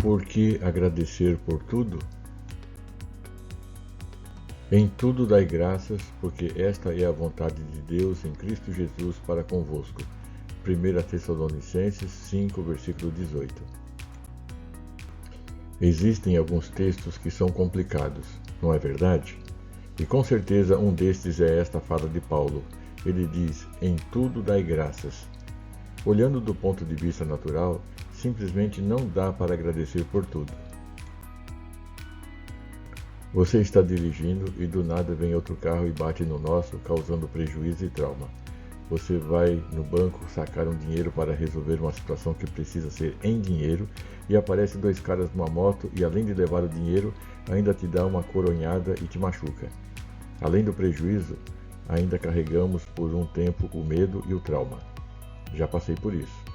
Por que agradecer por tudo? Em tudo dai graças, porque esta é a vontade de Deus em Cristo Jesus para convosco. 1 Tessalonicenses 5, versículo 18. Existem alguns textos que são complicados, não é verdade? E com certeza um destes é esta fala de Paulo. Ele diz, em tudo dai graças. Olhando do ponto de vista natural, simplesmente não dá para agradecer por tudo. Você está dirigindo e do nada vem outro carro e bate no nosso, causando prejuízo e trauma. Você vai no banco sacar um dinheiro para resolver uma situação que precisa ser em dinheiro e aparecem dois caras numa moto e além de levar o dinheiro, ainda te dá uma coronhada e te machuca. Além do prejuízo, ainda carregamos por um tempo o medo e o trauma. Já passei por isso.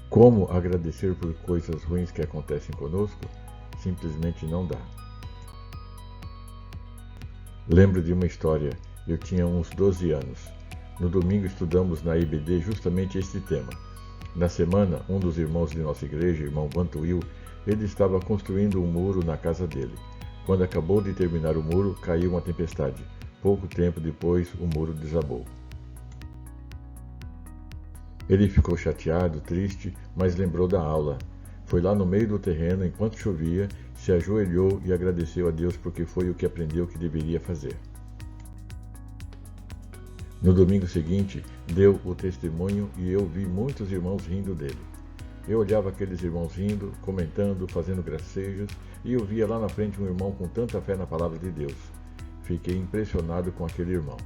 Como agradecer por coisas ruins que acontecem conosco? Simplesmente não dá. Lembro de uma história. Eu tinha uns 12 anos. No domingo estudamos na IBD justamente este tema. Na semana, um dos irmãos de nossa igreja, irmão Vantuil, ele estava construindo um muro na casa dele. Quando acabou de terminar o muro, caiu uma tempestade. Pouco tempo depois, o muro desabou. Ele ficou chateado, triste, mas lembrou da aula. Foi lá no meio do terreno, enquanto chovia, se ajoelhou e agradeceu a Deus porque foi o que aprendeu que deveria fazer. No domingo seguinte, deu o testemunho e eu vi muitos irmãos rindo dele. Eu olhava aqueles irmãos rindo, comentando, fazendo gracejos, e eu via lá na frente um irmão com tanta fé na palavra de Deus. Fiquei impressionado com aquele irmão.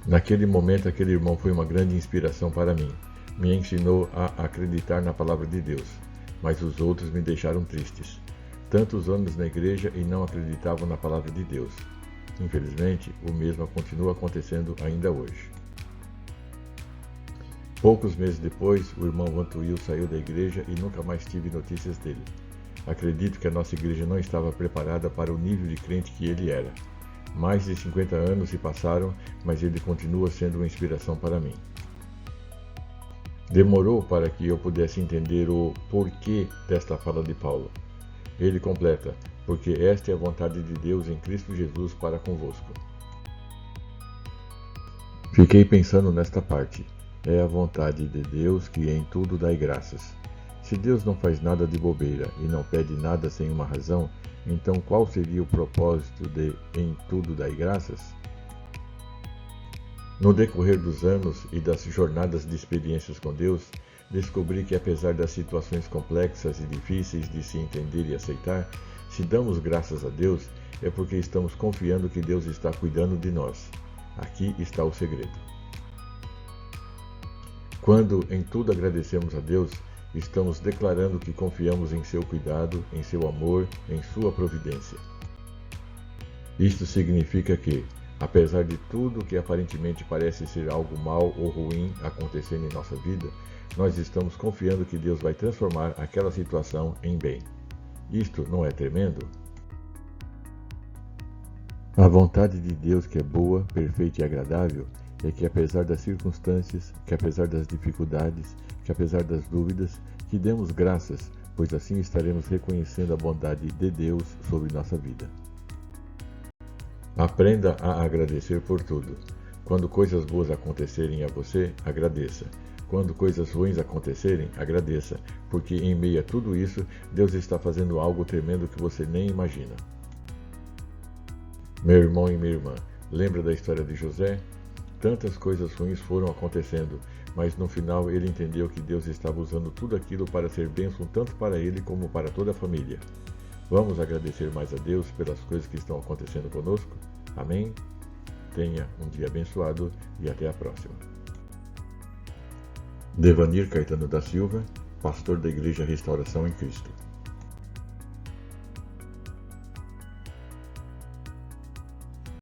Naquele momento, aquele irmão foi uma grande inspiração para mim. Me ensinou a acreditar na palavra de Deus, mas os outros me deixaram tristes. Tantos anos na igreja e não acreditavam na palavra de Deus. Infelizmente, o mesmo continua acontecendo ainda hoje. Poucos meses depois, o irmão Vantuil saiu da igreja e nunca mais tive notícias dele. Acredito que a nossa igreja não estava preparada para o nível de crente que ele era. Mais de 50 anos se passaram, mas ele continua sendo uma inspiração para mim. Demorou para que eu pudesse entender o porquê desta fala de Paulo. Ele completa, porque esta é a vontade de Deus em Cristo Jesus para convosco. Fiquei pensando nesta parte. É a vontade de Deus que em tudo dai graças. Se Deus não faz nada de bobeira e não pede nada sem uma razão, então qual seria o propósito de em tudo dai graças? No decorrer dos anos e das jornadas de experiências com Deus, descobri que apesar das situações complexas e difíceis de se entender e aceitar, se damos graças a Deus, é porque estamos confiando que Deus está cuidando de nós. Aqui está o segredo. Quando em tudo agradecemos a Deus, estamos declarando que confiamos em seu cuidado, em seu amor, em sua providência. Isto significa que, apesar de tudo que aparentemente parece ser algo mal ou ruim acontecendo em nossa vida, nós estamos confiando que Deus vai transformar aquela situação em bem. Isto não é tremendo? A vontade de Deus, que é boa, perfeita e agradável, é que apesar das circunstâncias, que apesar das dificuldades, que apesar das dúvidas, que demos graças, pois assim estaremos reconhecendo a bondade de Deus sobre nossa vida. Aprenda a agradecer por tudo. Quando coisas boas acontecerem a você, agradeça. Quando coisas ruins acontecerem, agradeça, porque em meio a tudo isso, Deus está fazendo algo tremendo que você nem imagina. Meu irmão e minha irmã, lembra da história de José? Tantas coisas ruins foram acontecendo, mas no final ele entendeu que Deus estava usando tudo aquilo para ser bênção tanto para ele como para toda a família. Vamos agradecer mais a Deus pelas coisas que estão acontecendo conosco? Amém? Tenha um dia abençoado e até a próxima. Devanir Caetano da Silva, pastor da Igreja Restauração em Cristo.